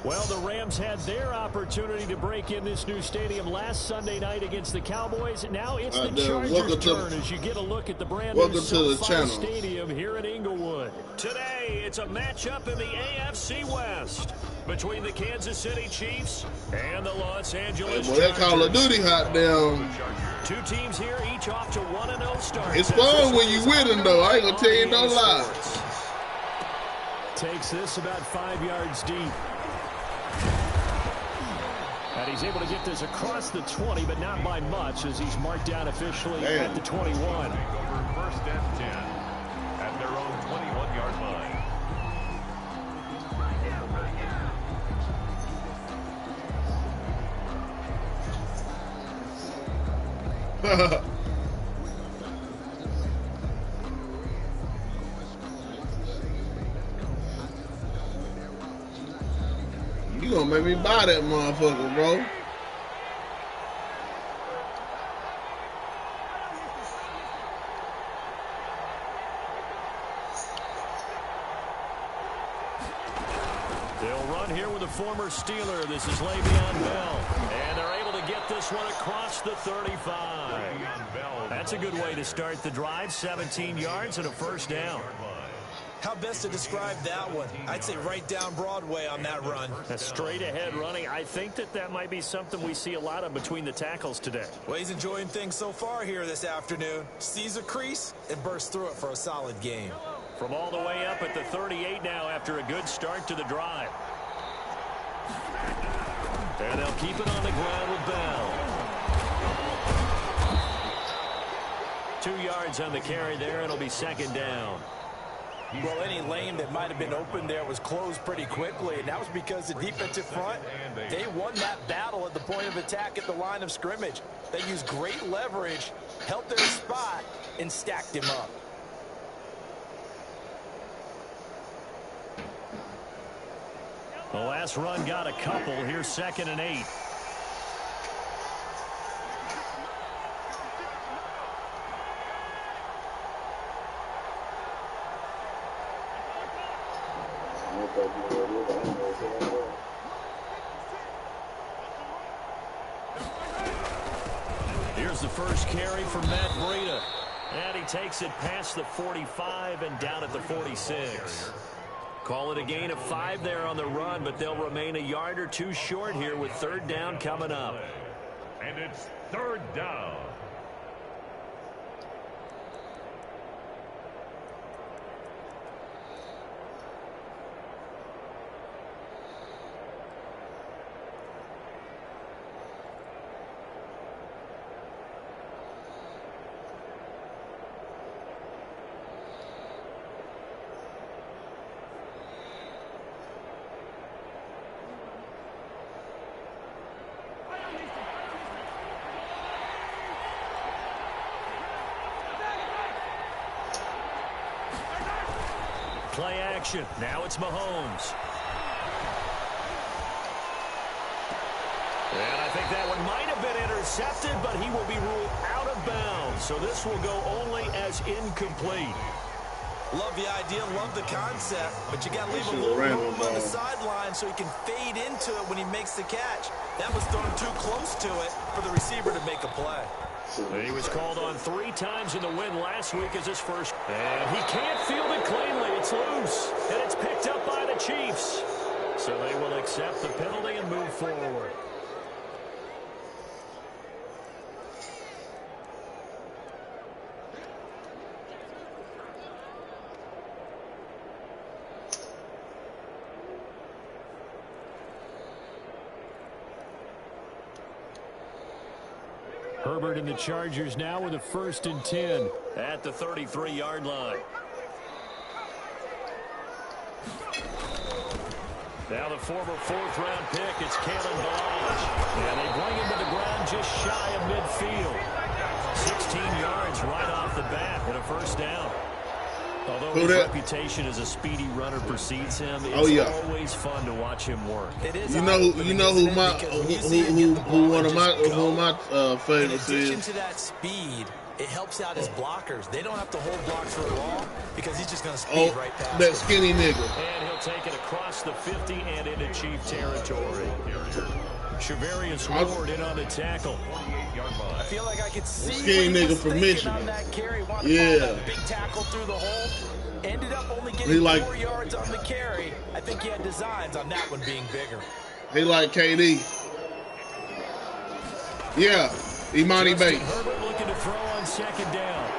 Well, the Rams had their opportunity to break in this new stadium last Sunday night against the Cowboys. Now it's the Chargers' turn as you get a look at the brand new SoFi Stadium here in Inglewood. Today, it's a matchup in the AFC West between the Kansas City Chiefs and the Los Angeles Chargers. That Call of Duty hot damn. Two teams here, each off to 1-0 start. It's fun when you winning, though. I ain't gonna tell you no lie. Takes this about 5 yards deep. And he's able to get this across the 20, but not by much, as he's marked down officially at the 21. First and 10 at their own 21-yard line. You gonna make me buy that motherfucker, bro. They'll run here with a former Steeler. This is Le'Veon Bell. And they're able to get this one across the 35. That's a good way to start the drive. 17 yards and a first down. How best to describe that one? I'd say right down Broadway on that run. A straight ahead running. I think that might be something we see a lot of between the tackles today. Well, he's enjoying things so far here this afternoon. Sees a crease and bursts through it for a solid game. From all the way up at the 38 now after a good start to the drive. And they'll keep it on the ground with Bell. 2 yards on the carry there. It'll be second down. Well, any lane that might have been open there was closed pretty quickly, and that was because the defensive front, they won that battle at the point of attack at the line of scrimmage. They used great leverage, held their spot, and stacked him up. The last run got a couple. Here's 2nd and 8. Here's the first carry for Matt Breida. And he takes it past the 45 and down at the 46. Call it a gain of 5 there on the run, but they'll remain a yard or two short here with third down coming up. And it's third down. Play action. Now it's Mahomes. And I think that one might have been intercepted, but he will be ruled out of bounds. So this will go only as incomplete. Love the idea, love the concept, but you got to leave a little room on the sideline so he can fade into it when he makes the catch. That was thrown too close to it for the receiver to make a play. He was called on 3 times in the win last week as his first. And he can't field it cleanly. It's loose. And it's picked up by the Chiefs. So they will accept the penalty and move forward. Herbert and the Chargers now with a 1st and 10 at the 33-yard line. Now the former 4th-round pick, it's Kalen Ballage. And they bring him to the ground just shy of midfield. 16 yards right off the bat and a first down. Although his reputation as a speedy runner precedes him, it's always fun to watch him work. It is. Who one of my favorites is. In addition to that speed, it helps out his blockers. They don't have to hold blocks for long because he's just going to speed right past that skinny nigga. And he'll take it across across the 50 and into Chief territory. Shavarius Ward in on the tackle. I feel like I could see skinny nigga from Michigan. On that carry. Yeah. That big tackle through the hole. Ended up only getting 4 yards on the carry. I think he had designs on that one being bigger. He like KD. Yeah. Imani Bates. Herbert looking to throw on second down.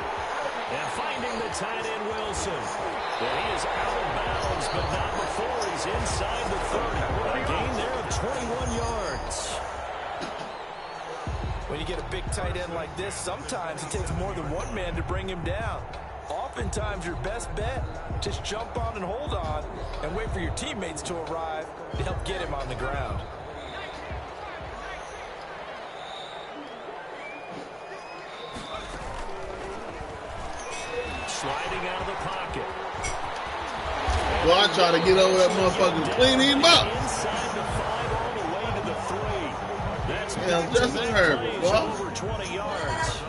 And finding the tight end Wilson. And he is out of bounds, but not before he's inside the 30. A gain there of 21 yards. When you get a big tight end like this, sometimes it takes more than one man to bring him down. Oftentimes, your best bet, just jump on and hold on and wait for your teammates to arrive to help get him on the ground. Sliding out of the pocket. Well, I try to get over that motherfucker and clean him up. Inside the 5 all the way to the 3. That's Justin Herbert, well. over 20 yards.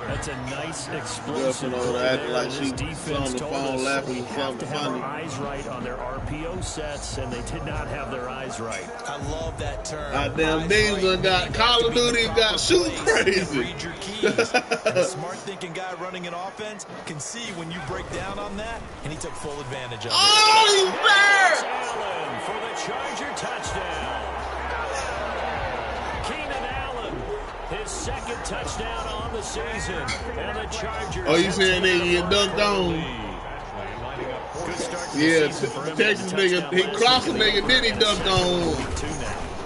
That's a nice explosive. Acting like she defense on the phone laughing at something funny. Eyes right on their RPO sets, and they did not have their eyes right. I love that term. Damn, Diesel got Call of Duty got shoot crazy. Read your keys. And a smart thinking guy running an offense can see when you break down on that, and he took full advantage of it. Oh, he's there! Allen for the Charger touchdown. Keenan Allen, his second touchdown on the season. And the Chargers. Oh, you saying nigga get dunked on? Good start to Yeah, the season for him. Texas nigga, he crossed a nigga, then he dunked on.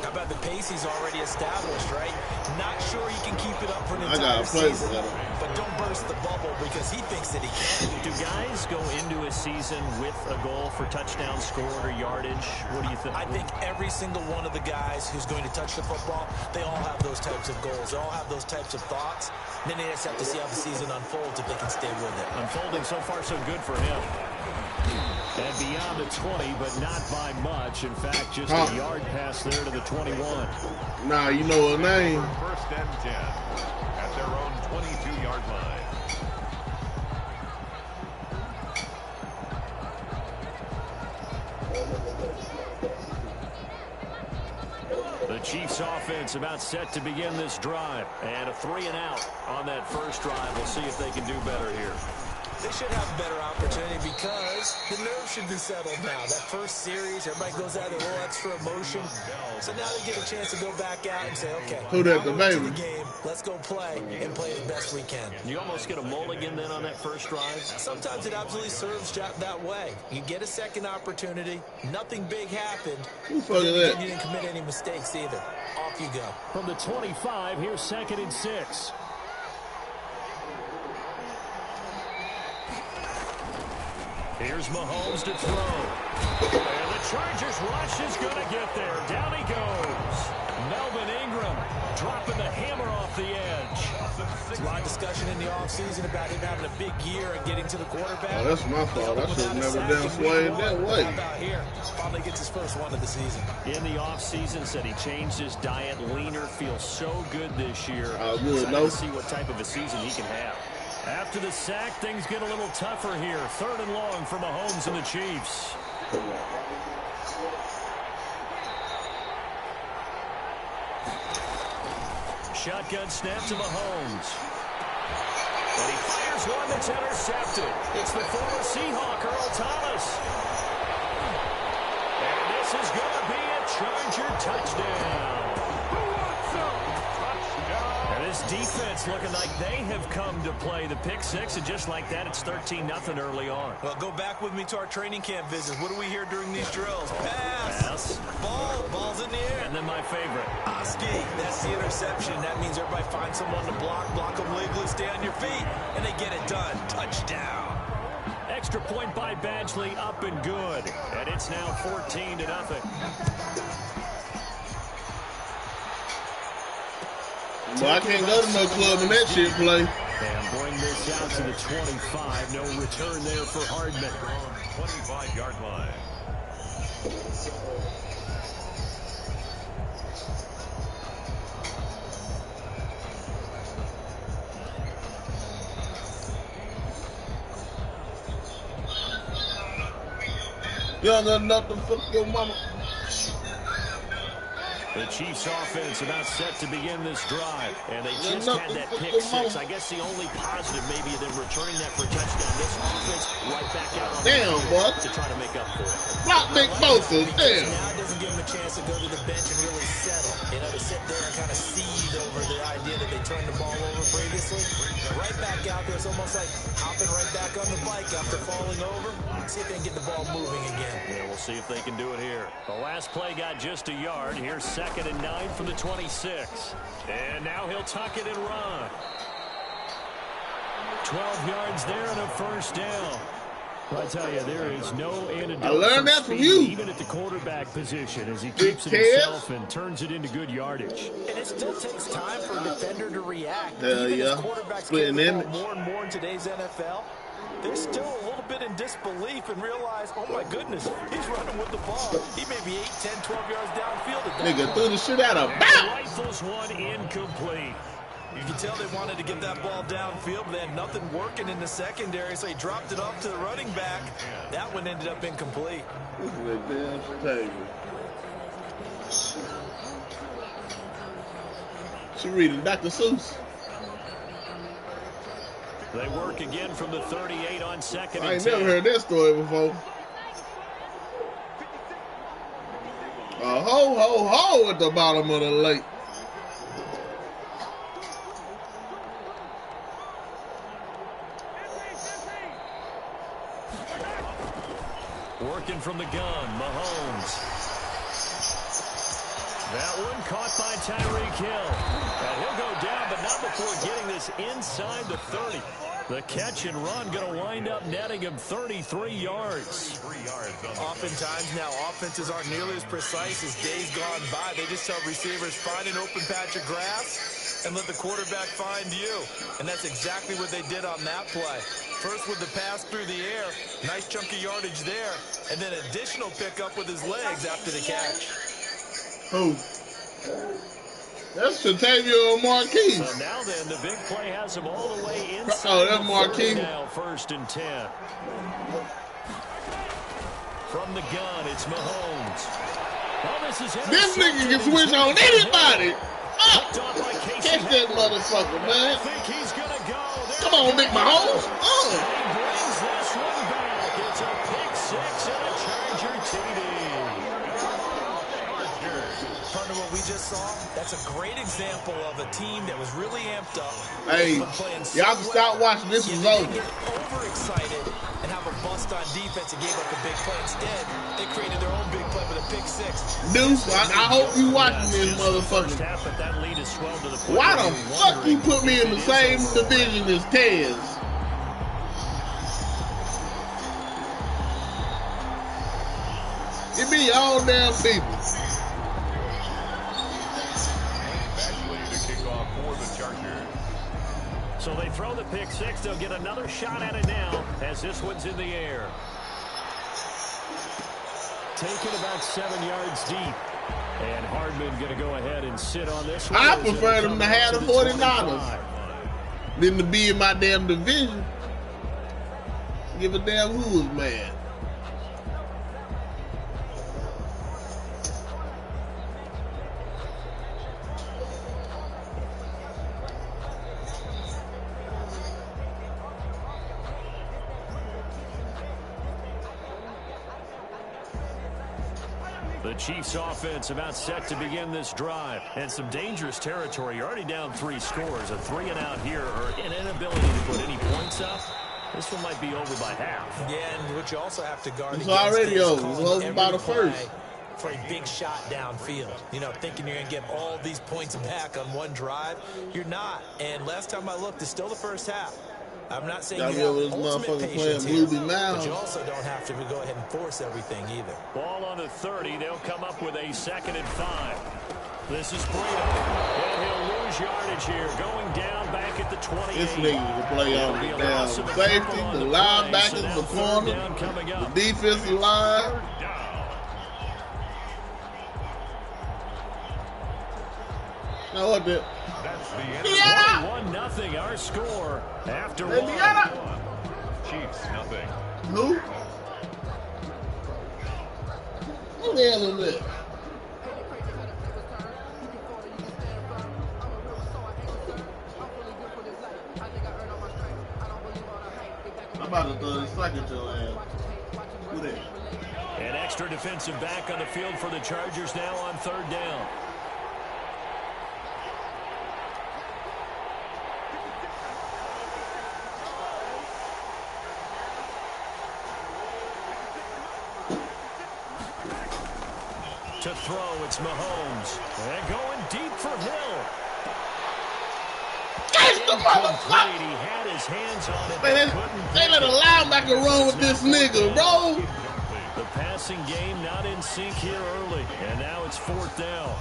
How about the pace he's already established, right? Not sure he can keep it up for an entire season, but don't burst the bubble because he thinks that he can. Do guys go into a season with a goal for touchdown scored or yardage? What do you think? I think every single one of the guys who's going to touch the football, they all have those types of goals. They all have those types of thoughts. And then they just have to see how the season unfolds if they can stay with it. Unfolding so far so good for him. And beyond the 20, but not by much. In fact, just a yard pass there to the 21. Nah, you know her name. First and 10 at their own 22-yard line. The Chiefs offense about set to begin this drive. And a 3-and-out on that first drive. We'll see if they can do better here. They should have a better opportunity because the nerves should be settled now. That first series, everybody goes out with a little extra emotion. So now they get a chance to go back out and say, okay, who that, the baby? Game. Let's go play and play as best we can. You almost get a mulligan then on that first drive? Sometimes it absolutely serves that way. You get a second opportunity. Nothing big happened. Who fuck is that? You didn't commit any mistakes either. Off you go. From the 25, here's 2nd and 6. Here's Mahomes to throw. And the Chargers rush is going to get there. Down he goes. Melvin Ingram dropping the hammer off the edge. There's a lot of discussion in the offseason about him having a big year and getting to the quarterback. Oh, that's my fault. I should have never done swayed that way. How about here? Finally gets his first one of the season. In the offseason, said he changed his diet, leaner, feels so good this year. Good, Excited to see what type of a season he can have. After the sack, things get a little tougher here. 3rd and long for Mahomes and the Chiefs. Shotgun snap to Mahomes. And he fires one that's intercepted. It's the former Seahawk, Earl Thomas. And this is going to be a Charger touchdown. And this defense looking like they have come to play the pick six, and just like that, it's 13-0 early on. Well, go back with me to our training camp visit. What do we hear during these drills? Pass. Ball's in the air. And then my favorite. Oski, that's the interception. That means everybody finds someone to block them legally, stay on your feet, and they get it done. Touchdown. Extra point by Badgley, up and good. And it's now 14-0. Well, I can't go to no club when that shit play. And bring this out to the 25. No return there for Hardman. 25-yard line. You don't got nothing to fuck your mama. The Chiefs offense about set to begin this drive. And they just had that pick six. I guess the only positive maybe them returning that for a touchdown. This offense right back out on damn, boy. To try to make up for it. Block Nick Bosa, damn. Now it doesn't give him a chance to go to the bench and really settle. You know, to sit there and kind of seethe over the idea that they turned the ball over previously. Right back out there, it's almost like hopping right back on the bike after falling over. See if they can get the ball moving again. Yeah, we'll see if they can do it here. The last play got just a yard. Here's 2nd and 9 from the 26. And now he'll tuck it and run. 12 yards there and a first down. I tell you, there is no antidote. I learned that from you. Even at the quarterback position as he keeps it himself and turns it into good yardage. And it still takes time for a defender to react. Hell Even yeah. as quarterbacks get the ball more and more in today's NFL, they're still a little bit in disbelief and realize, oh my goodness, he's running with the ball. He may be 8, 10, 12 yards downfield at that Nigga point. threw the shit out of bounds. Rifles one incomplete. You can tell they wanted to get that ball downfield, but they had nothing working in the secondary, so he dropped it off to the running back. That one ended up incomplete. This is a damn table. She reading Dr. Seuss. They work again from the 38 on 2nd and 10. I ain't never heard that story before. A ho at the bottom of the lake. Working from the gun, Mahomes. That one caught by Tyreek Hill. And he'll go down, but not before getting this inside the 30. The catch and run going to wind up netting him 33 yards. Oftentimes now, offenses aren't nearly as precise as days gone by. They just tell receivers, find an open patch of grass and let the quarterback find you. And that's exactly what they did on that play. First with the pass through the air, nice chunk of yardage there, and then additional pickup with his legs after the catch. Who? That's Shatavia Marquise. So now then, the big play has him all the way inside. Oh, that's Marquise. Now 1st and 10. From the gun, it's Mahomes. Well, this nigga can switch on anybody. Catch that motherfucker, man. I think he's going to go. Come on, Nick Mahomes. He brings this one back. It's a pick six and a Charger TD. Partner, what we just saw, that's a great example of a team that was really amped up. Hey, y'all can stop watching. This is over. Get overexcited and have a bust on defense and gave up a big play. Instead, they created their own big play with a pick six. Deuce, I hope you watching this motherfucker. Why the fuck you put me in the same division as Tez? It be all damn people. So they throw the pick six. They'll get another shot at it now as this one's in the air. Taken about 7 yards deep. And Hardman going to go ahead and sit on this one. I prefer them to have the 49ers than to be in my damn division. Give a damn who is mad. The Chiefs offense about set to begin this drive. And some dangerous territory. You're already down 3 scores. A 3 and out here, or an inability to put any points up. This one might be over by half. Yeah, and what you also have to guard it's against already is over. It's over by the first. For a big shot downfield. You know, thinking you're going to get all these points back on one drive. You're not. And last time I looked, it's still the first half. I'm not saying you have ultimate patience here, but you also don't have to go ahead and force everything either. Ball on the 30. They'll come up with a 2nd and 5. This is Breida. And he'll lose yardage here. Going down back at the 28. This nigga will play on the down safety, the linebackers, the corner, the defensive line. Now what the? Yeah. 21-0 our score after one. Chiefs nothing. Who? Who the hell is that? I'm about to throw this second to your ass. Who that? An extra defensive back on the field for the Chargers now on 3rd down. To throw, it's Mahomes. And going deep for Hill. Incomplete. He had his hands on it. Man, they let a linebacker run with this nigga, bro. The passing game not in sync here early. And now it's 4th down.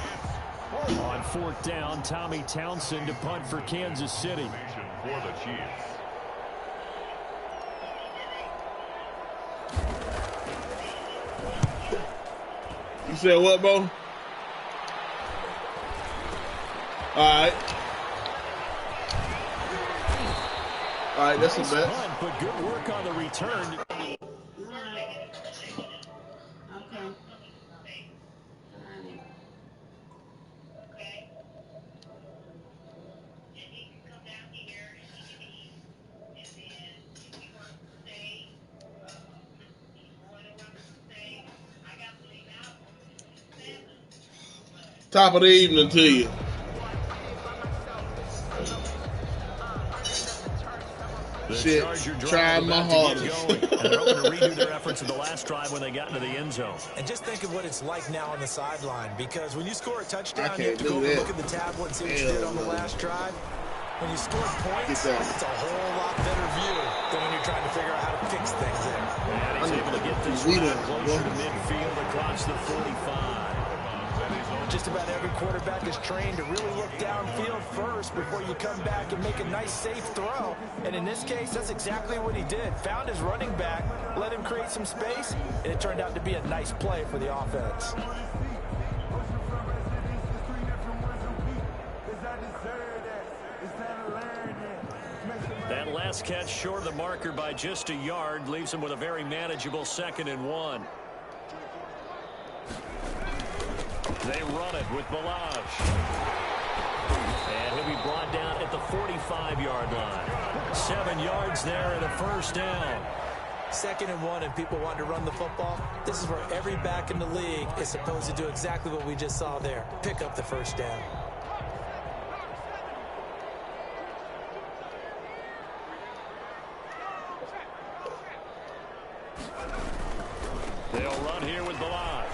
On 4th down, Tommy Townsend to punt for Kansas City. For the Chiefs. You said what, bro? All right, that's a bet. Punt, but good work on the return. Okay. Top of the evening to you. Shit, trying my hardest. And they're hoping to redo their efforts in the last drive when they got into the end zone. And just think of what it's like now on the sideline, because when you score a touchdown, you have to do go that. look at the tablet and see what you did on the last drive. When you score points, it's a whole lot better view than when you're trying to figure out how to fix things there. And he's able to get this drive closer to midfield across the 45. Just about every quarterback is trained to really look downfield first before you come back and make a nice, safe throw. And in this case, that's exactly what he did. Found his running back, let him create some space, and it turned out to be a nice play for the offense. That last catch short of the marker by just a yard leaves him with a very manageable 2nd and 1. They run it with Balaj. And he'll be brought down at the 45-yard line. 7 yards there and a 1st down. 2nd and 1 and people want to run the football. This is where every back in the league is supposed to do exactly what we just saw there. Pick up the 1st down. They'll run here with Balaj.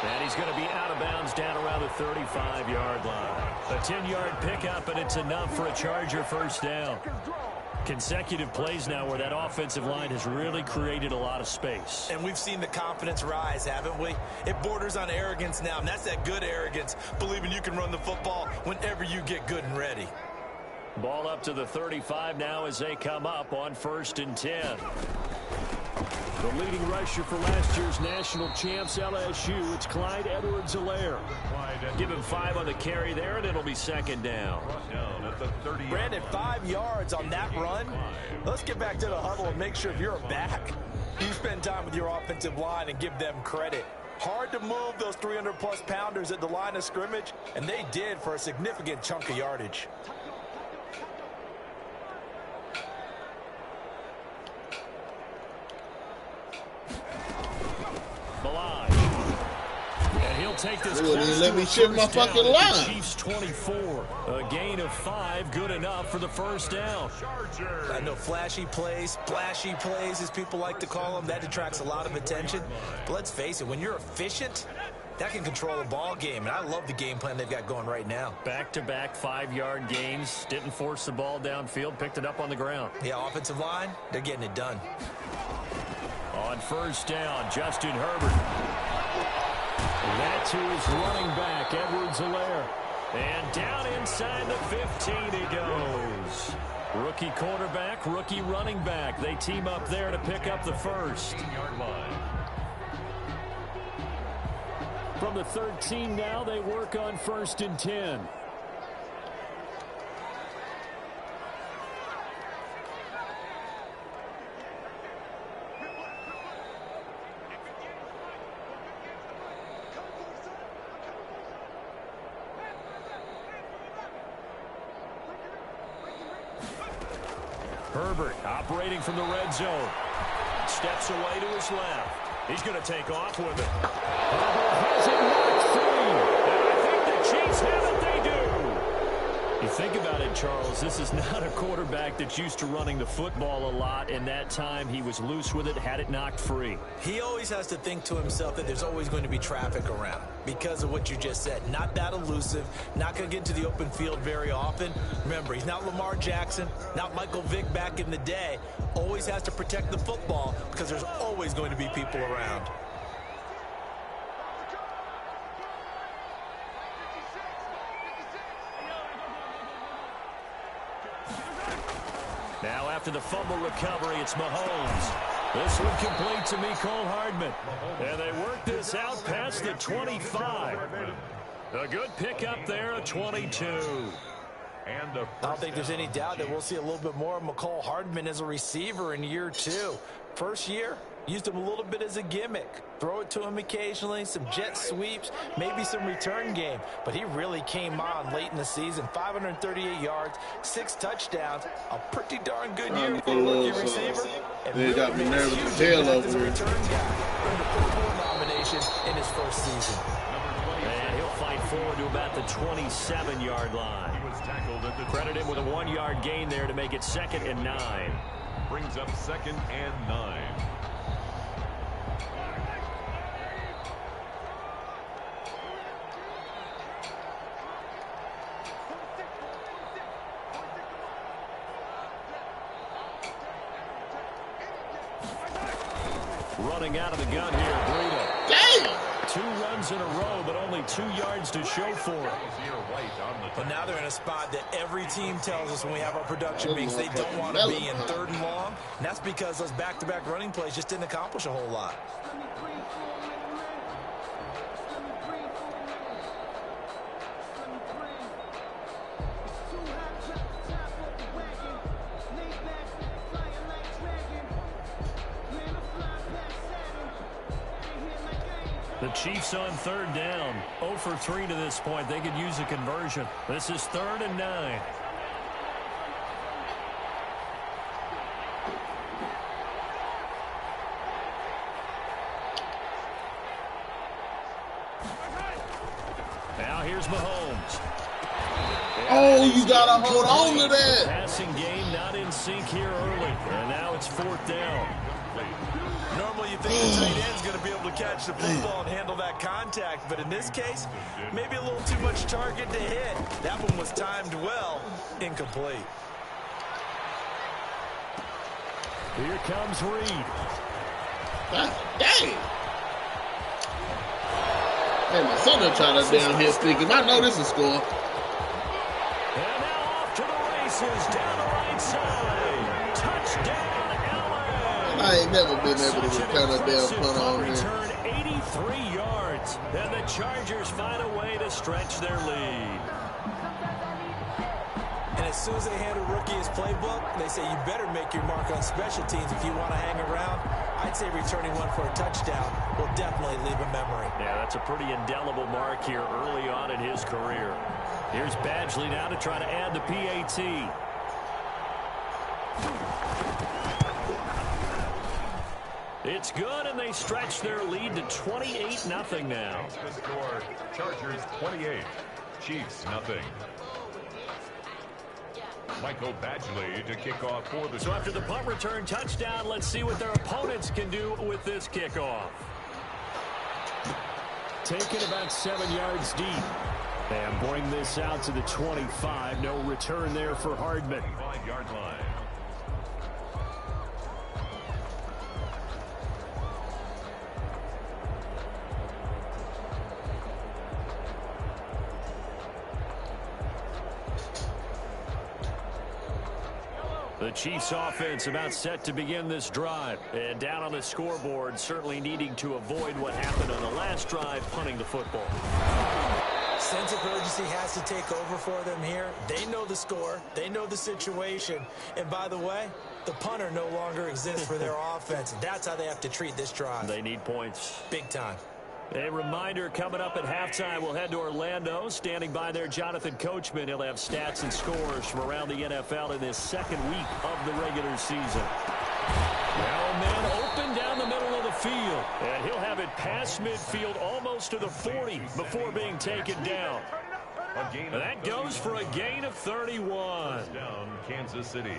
And he's going to be out of bounds down around the 35-yard line. A 10-yard pickup, and it's enough for a Charger 1st down. Consecutive plays now where that offensive line has really created a lot of space. And we've seen the confidence rise, haven't we? It borders on arrogance now, and that's that good arrogance, believing you can run the football whenever you get good and ready. Ball up to the 35 now as they come up on 1st and 10. The leading rusher for last year's national champs, LSU, it's Clyde Edwards-Helaire. Give him 5 on the carry there, and it'll be 2nd down. Brandon, 5 yards on that run. Let's get back to the huddle and make sure if you're a back, you spend time with your offensive line and give them credit. Hard to move those 300-plus pounders at the line of scrimmage, and they did for a significant chunk of yardage. Balaj. And he'll take this close let me shift my fucking line. Chiefs 24. A gain of 5, good enough for the 1st down. I know flashy plays, splashy plays, as people like to call them, that attracts a lot of attention. But let's face it, when you're efficient, that can control a ball game. And I love the game plan they've got going right now. Back-to-back 5-yard gains. Didn't force the ball downfield. Picked it up on the ground. Yeah, offensive line, they're getting it done. On 1st down, Justin Herbert. That's who is running back, Edwards-Helaire. And down inside the 15 he goes. Rookie quarterback, rookie running back. They team up there to pick up the 1st. From the 13 now, they work on 1st and 10. Herbert operating from the red zone. Steps away to his left. He's going to take off with it. Herbert has it marked free. And I think the Chiefs have it. They do. You think about it, Charles, this is not a quarterback that's used to running the football a lot, and that time he was loose with it, had it knocked free. He always has to think to himself that there's always going to be traffic around because of what you just said. Not that elusive, not going to get into the open field very often. Remember, he's not Lamar Jackson, not Michael Vick back in the day. Always has to protect the football because there's always going to be people around. Now after the fumble recovery, it's Mahomes. This one complete to Mecole Hardman. And they work this out past the 25. A good pickup there, a 22. I don't think there's any doubt that we'll see a little bit more of Mecole Hardman as a receiver in year 2. First year, used him a little bit as a gimmick. Throw it to him occasionally, some jet sweeps, maybe some return game. But he really came on late in the season. 538 yards, 6 touchdowns. A pretty darn good year for a rookie receiver. And they really got me nervous huge as hell over as a here. return guy. Earned a Pro Bowl nomination in his first season. And he'll fight forward to about the 27-yard line. Credit him with a 1-yard gain there to make it 2nd and 9. Brings up 2nd and 9. Running out of the gun here, Breida. Damn! 2 runs in a row, but only 2 yards to show for it. But now they're in a spot that every team tells us when we have our production meetings they don't want to be in 3rd and long. And that's because those back-to-back running plays just didn't accomplish a whole lot. The Chiefs on 3rd down. 0 for 3 to this point. They could use a conversion. This is 3rd and 9. Now here's Mahomes. Oh, you got to hold on to that. Passing game not in sync here early. And now it's 4th down. Normally you think the tight end's going to be able to catch the football and handle that contact, but in this case, maybe a little too much target to hit. That one was timed well, incomplete. Here comes Reed. Dang! Hey, my son are trying to down here thinking, I know this is score. And now off to the races, down the right side. Touchdown. I ain't never been able to return a damn punt on here. Return 83 yards. And the Chargers find a way to stretch their lead. And as soon as they hand a rookie his playbook, they say you better make your mark on special teams if you want to hang around. I'd say returning one for a touchdown will definitely leave a memory. Yeah, that's a pretty indelible mark here early on in his career. Here's Badgley now to try to add the PAT. It's good, and they stretch their lead to 28-0 now. The score, Chargers 28, Chiefs nothing. Michael Badgley to kick off for the So after the punt return touchdown, let's see what their opponents can do with this kickoff. Taken about 7 yards deep. And bring this out to the 25. No return there for Hardman. 5-yard line. The Chiefs offense about set to begin this drive. And down on the scoreboard, certainly needing to avoid what happened on the last drive, punting the football. Sense of urgency has to take over for them here. They know the score. They know the situation. And by the way, the punter no longer exists for their offense. That's how they have to treat this drive. They need points. Big time. A reminder coming up at halftime, we'll head to Orlando. Standing by there, Jonathan Coachman. He'll have stats and scores from around the NFL in this second week of the regular season. Now, man, open down the middle of the field. And he'll have it past midfield almost to the 40 before being taken down. That goes for a gain of 31. Down Kansas City.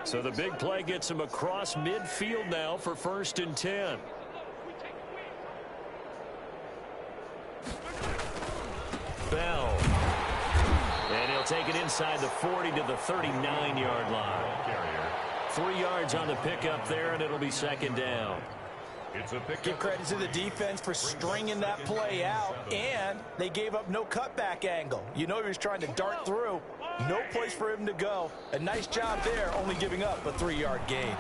So the big play gets him across midfield now for 1st and 10. Bell. And he'll take it inside the 40 to the 39-yard line. 3 yards on the pickup there, and it'll be 2nd down. Give credit to the defense for stringing that play out, and they gave up no cutback angle. You know he was trying to dart through. No place for him to go. A nice job there, only giving up a 3-yard gain.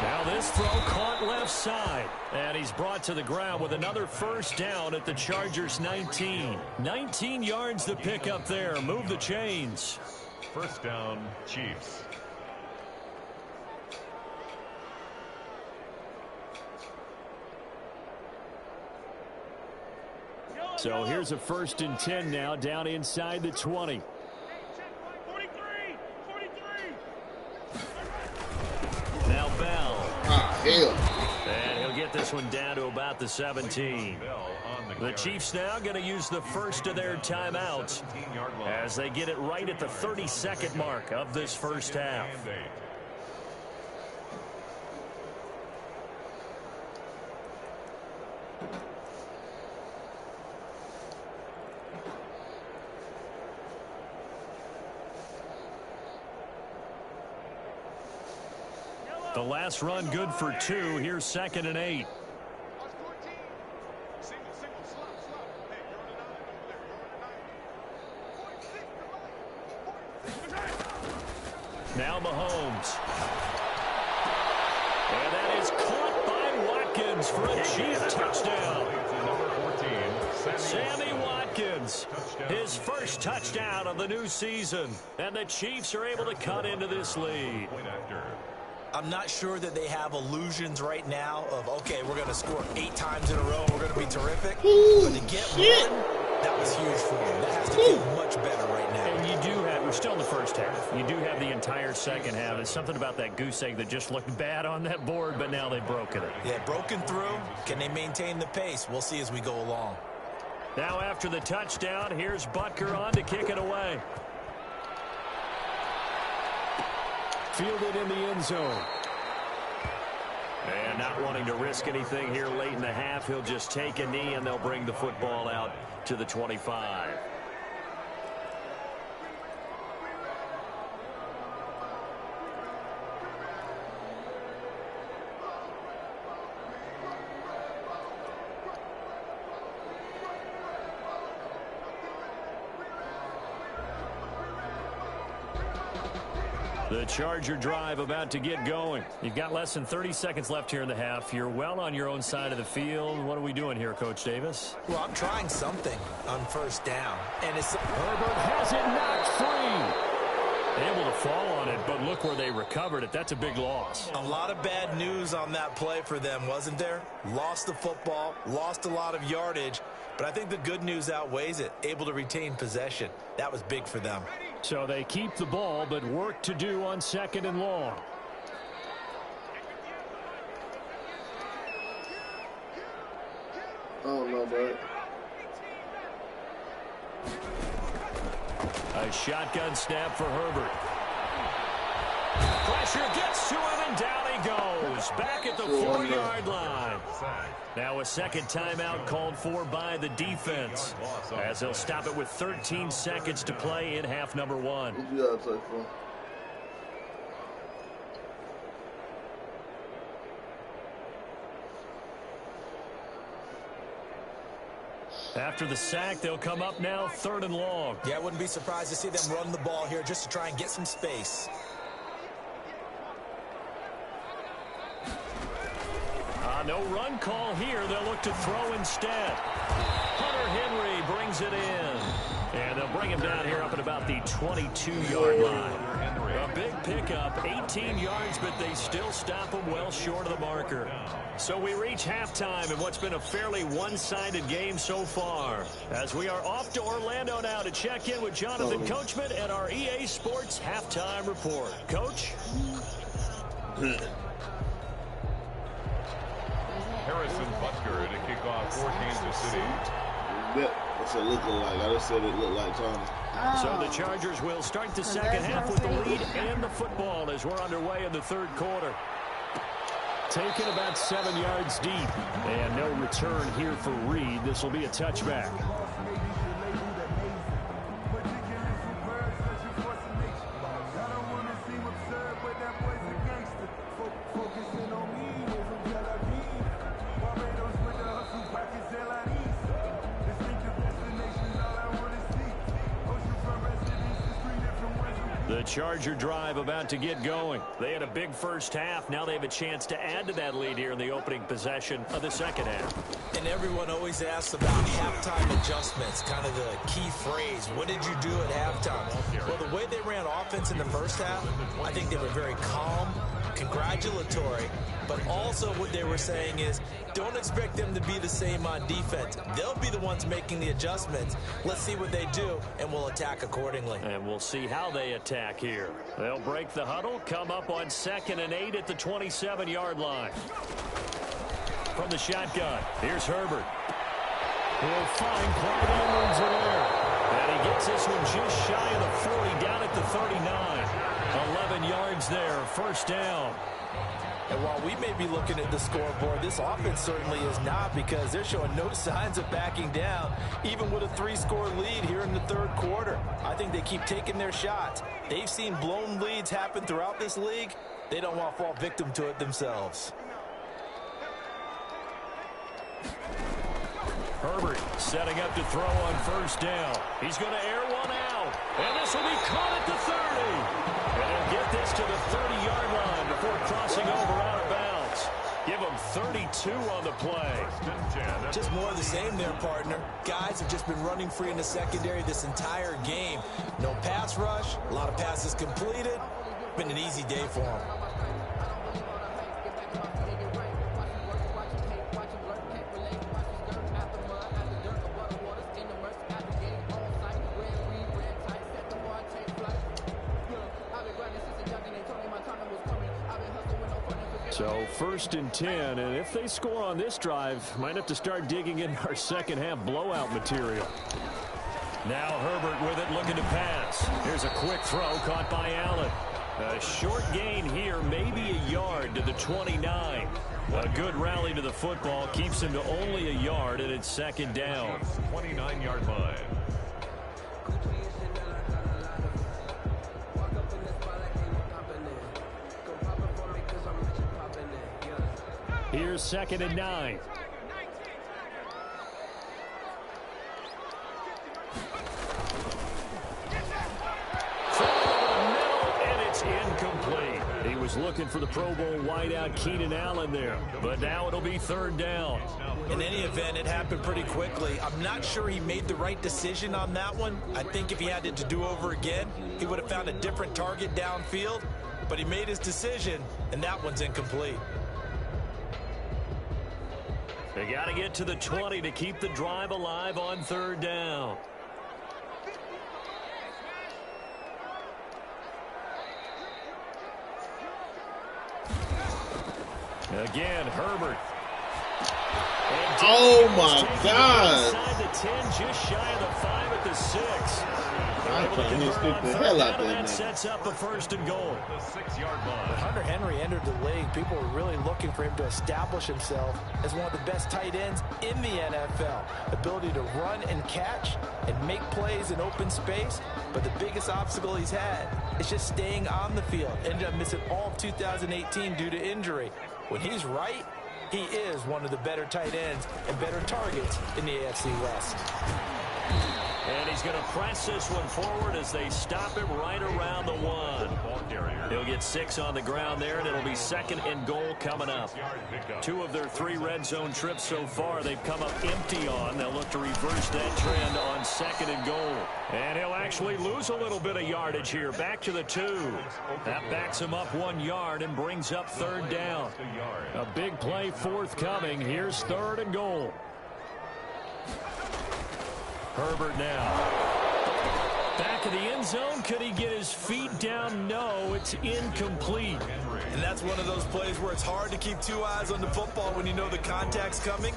Now this throw caught left side, and he's brought to the ground with another 1st down at the Chargers' 19. 19 yards to pick up there. Move the chains. 1st down, Chiefs. So here's a 1st and 10 now, down inside the 20. Now Bell. And he'll get this one down to about the 17. The Chiefs now going to use the first of their timeouts as they get it right at the 32nd mark of this first half. The last run good for 2. Here's 2nd and 8. Now Mahomes. And that is caught by Watkins for a Chief touchdown. Sammy Watkins, his first touchdown of the new season. And the Chiefs are able to cut into this lead. I'm not sure that they have illusions right now of, okay, we're going to score 8 times in a row. We're going to be terrific. But to get one, that was huge for them. That has to feel much better right now. And you do have, we're still in the first half. You do have the entire second half. There's something about that goose egg that just looked bad on that board, but now they've broken it. Yeah, broken through. Can they maintain the pace? We'll see as we go along. Now after the touchdown, here's Butker on to kick it away. Fielded in the end zone. And not wanting to risk anything here late in the half, he'll just take a knee and they'll bring the football out to the 25. The Charger drive about to get going. You've got less than 30 seconds left here in the half. You're well on your own side of the field. What are we doing here, Coach Davis? Well, I'm trying something on 1st down. And it's Herbert has it knocked free. Able to fall on it, but look where they recovered it. That's a big loss. A lot of bad news on that play for them, wasn't there? Lost the football, lost a lot of yardage. But I think the good news outweighs it. Able to retain possession. That was big for them. So they keep the ball, but work to do on 2nd and long. Oh, no, bro. A shotgun snap for Herbert. Pressure gets to him, and down he goes. Back at the 4-yard line. Now a second timeout called for by the defense, as they'll stop it with 13 seconds to play in half number 1. After the sack, they'll come up now 3rd and long. Yeah, I wouldn't be surprised to see them run the ball here just to try and get some space. No run call here. They'll look to throw instead. Hunter Henry brings it in. And they'll bring bring him down here up at about the 22-yard line. A big pickup, 18 yards, but they still stop him well short of the marker. So we reach halftime in what's been a fairly one-sided game so far. As we are off to Orlando now to check in with Jonathan Coachman at our EA Sports Halftime Report. Coach? Harrison Butker to kick off for Kansas City. That's a look-alike. I just said it looked like Thomas. So the Chargers will start the second half with the lead and the football as we're underway in the third quarter. Taken about 7 yards deep. And no return here for Reed. This will be a touchback. The Charger drive about to get going. They had a big first half. Now they have a chance to add to that lead here in the opening possession of the second half. And everyone always asks about halftime adjustments, kind of the key phrase. What did you do at halftime? Well, the way they ran offense in the first half, I think they were very calm, congratulatory, but also what they were saying is don't expect them to be the same on defense. They'll be the ones making the adjustments. Let's see what they do, and we'll attack accordingly. And we'll see how they attack here. They'll break the huddle, come up on 2nd and 8 at the 27-yard line. From the shotgun, here's Herbert. He'll find Clyde Edwards-Helaire. And he gets this one just shy of the 40, down at the 39. 11 yards there, first down. And while we may be looking at the scoreboard, this offense certainly is not, because they're showing no signs of backing down, even with a 3-score lead here in the third quarter. I think they keep taking their shots. They've seen blown leads happen throughout this league. They don't want to fall victim to it themselves. Herbert setting up to throw on first down. He's going to air one out. And this will be caught at the 30. And he'll get this to the 30-yard line before crossing over out of bounds. Give him 32 on the play. Just more of the same there, partner. Guys have just been running free in the secondary this entire game. No pass rush, a lot of passes completed. Been an easy day for them. So 1st and 10, and if they score on this drive, might have to start digging in our second half blowout material. Now Herbert with it, looking to pass. Here's a quick throw caught by Allen. A short gain here, maybe a yard to the 29. A good rally to the football keeps him to only a yard, and it's second down. 29-yard line. Here's 2nd and 9. And it's incomplete. He was looking for the Pro Bowl wideout Keenan Allen there, but now it'll be 3rd down. In any event, it happened pretty quickly. I'm not sure he made the right decision on that one. I think if he had it to do over again, he would have found a different target downfield, but he made his decision, and that one's incomplete. They got to get to the 20 to keep the drive alive on 3rd down. Again, Herbert. Oh, my God. Inside the 10, just shy of the 5 at the 6. I'm trying to stick the hell out there, man. Sets up a 1st and goal. The 6-yard line. When Hunter Henry entered the league, people were really looking for him to establish himself as one of the best tight ends in the NFL. Ability to run and catch and make plays in open space. But the biggest obstacle he's had is just staying on the field. Ended up missing all of 2018 due to injury. When he's right, he is one of the better tight ends and better targets in the AFC West. And he's going to press this one forward as they stop him right around the 1. He'll get 6 on the ground there, and it'll be 2nd and goal coming up. 2 of their 3 red zone trips so far they've come up empty on. They'll look to reverse that trend on 2nd and goal. And he'll actually lose a little bit of yardage here. Back to the 2. That backs him up 1 yard and brings up 3rd down. A big play forthcoming. Here's 3rd and goal. Herbert now. Back of the end zone. Could he get his feet down? No, it's incomplete. And that's one of those plays where it's hard to keep 2 eyes on the football when you know the contact's coming,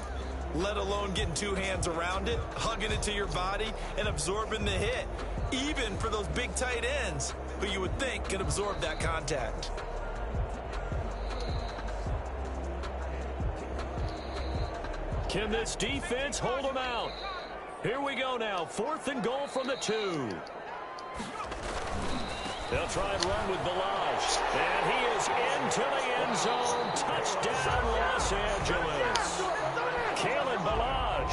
let alone getting 2 hands around it, hugging it to your body, and absorbing the hit, even for those big tight ends who you would think can absorb that contact. Can this defense hold him out? Here we go now. 4th and goal from the 2. They'll try and run with Balaj. And he is into the end zone. Touchdown, Los Angeles. Kalen Balaj,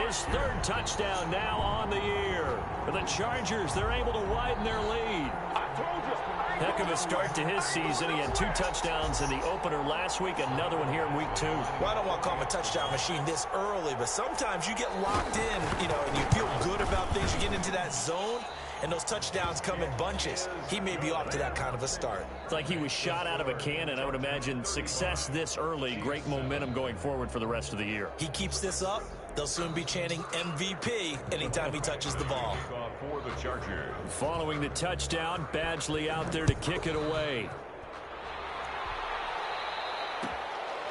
his 3rd touchdown now on the year. For the Chargers, they're able to widen their lead. Heck of a start to his season. He had 2 touchdowns in the opener last week, another one here in week 2. Well, I don't want to call him a touchdown machine this early, but sometimes you get locked in, and you feel good about things. You get into that zone, and those touchdowns come in bunches. He may be off to that kind of a start. It's like he was shot out of a cannon. I would imagine success this early, great momentum going forward for the rest of the year. He keeps this up, they'll soon be chanting MVP anytime he touches the ball. For the Chargers. Following the touchdown, Badgley out there to kick it away.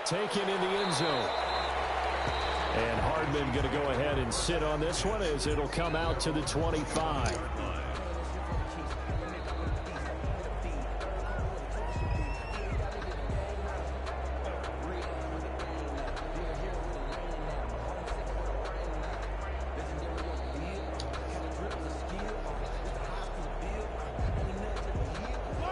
Taken in the end zone. And Hardman going to go ahead and sit on this one as it'll come out to the 25.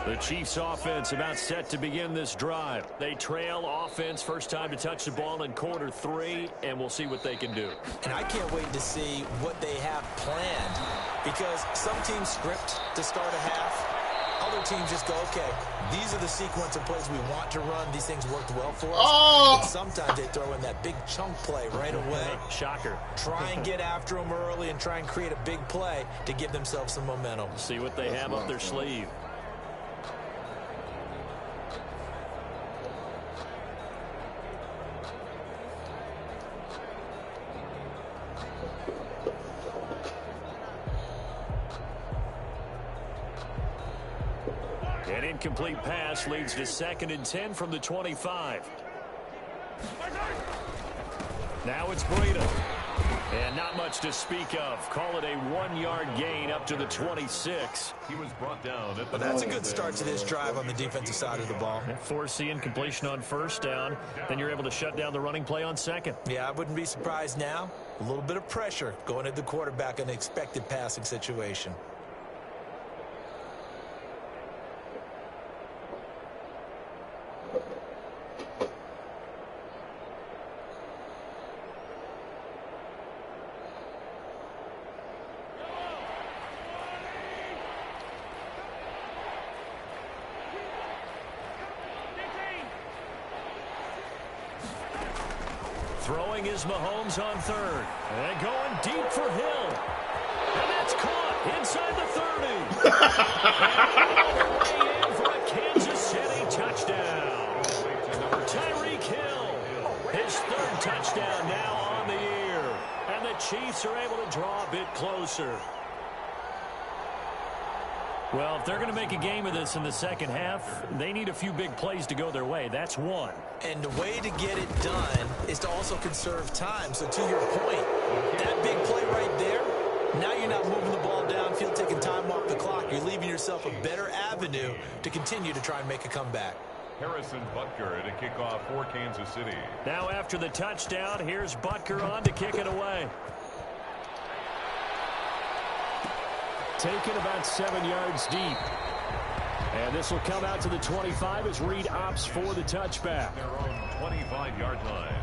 The Chiefs offense about set to begin this drive. They trail offense, first time to touch the ball in quarter 3, and we'll see what they can do. And I can't wait to see what they have planned, because some teams script to start a half. Other teams just go, okay, these are the sequence of plays we want to run. These things worked well for us. And sometimes they throw in that big chunk play right away. Shocker. Try and get after them early and try and create a big play to give themselves some momentum. See what they have up their sleeve. An incomplete pass leads to 2nd and 10 from the 25. Now it's Breida. And not much to speak of. Call it a 1-yard gain up to the 26. He was brought down. But that's a good start to this drive on the defensive side of the ball. Force incompletion on 1st down. Then you're able to shut down the running play on 2nd. Yeah, I wouldn't be surprised now. A little bit of pressure going at the quarterback in an expected passing situation. Throwing is Mahomes on 3rd. And going deep for Hill. And that's caught inside the 30. And all the way in for a Kansas City touchdown. For Tyreek Hill. His 3rd touchdown now on the year. And the Chiefs are able to draw a bit closer. Well, if they're going to make a game of this in the second half, they need a few big plays to go their way. That's one. And the way to get it done is to also conserve time. So to your point, that big play right there, now you're not moving the ball downfield, taking time off the clock. You're leaving yourself a better avenue to continue to try and make a comeback. Harrison Butker to kick off for Kansas City. Now after the touchdown, here's Butker on to kick it away. Taken about 7 yards deep. And this will come out to the 25 as Reed opts for the touchback. Their own 25-yard line.